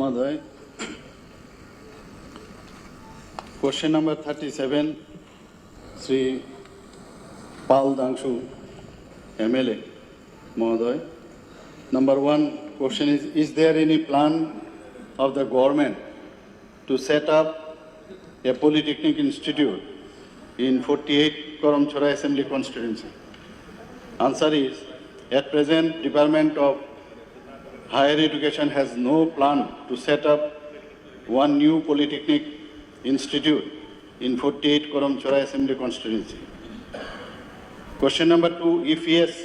Mahoday. Question number 37, Sri Dangshu, MLA, Mahoday. Number one question is there any plan of the government to set up a polytechnic institute in 48 Karamchora Assembly constituency? Answer is, at present, Department of Higher Education has no plan to set up one new polytechnic institute in 48 Karamchora Assembly constituency. Question number two, if yes,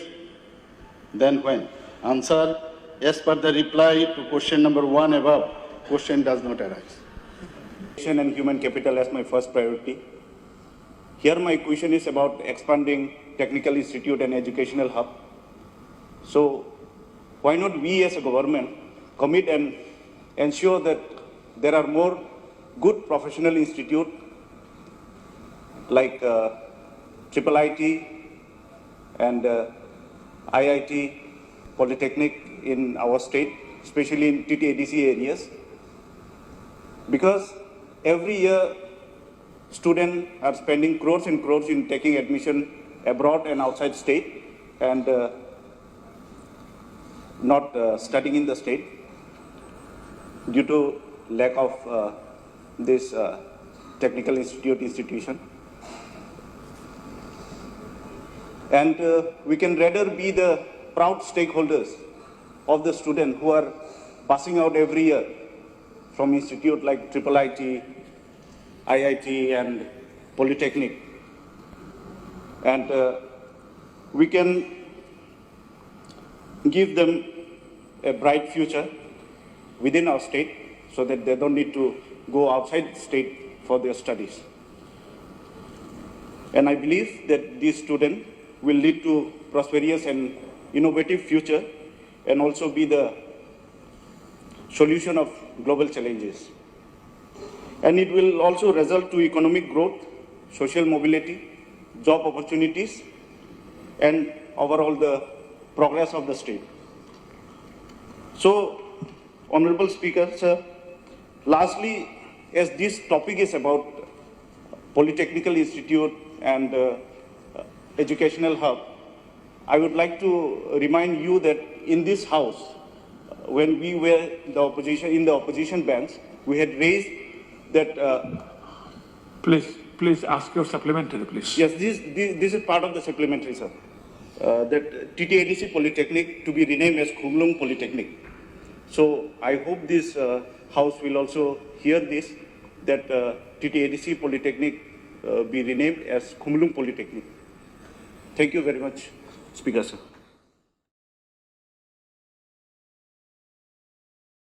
then when? Answer, as per the reply to question number one above, question does not arise. Education and human capital as my first priority. Here my question is about expanding technical institute and educational hub. So why not we as a government commit and ensure that there are more good professional institute like IIIT and IIT, Polytechnic in our state, especially in TTADC areas, because every year students are spending crores and crores in taking admission abroad and outside state and not studying in the state due to lack of this technical institution. And we can rather be the proud stakeholders of the students who are passing out every year from institute like IIIT, IIT and Polytechnic. And we can give them a bright future within our state so that they don't need to go outside the state for their studies. And I believe that these students will lead to prosperous and innovative future and also be the solution of global challenges. And it will also result to economic growth, social mobility, job opportunities, and overall the progress of the state. So, Honorable Speaker, sir, lastly, as this topic is about Polytechnical Institute and educational hub, I would like to remind you that in this house, when we were in the opposition bench, we had raised that. Please ask your supplementary, please. Yes, this is part of the supplementary, sir. That TTADC Polytechnic to be renamed as Swngmung Polytechnic. So I hope this house will also hear this, that TTADC Polytechnic be renamed as Swngmung Polytechnic. Thank you very much, Speaker, sir.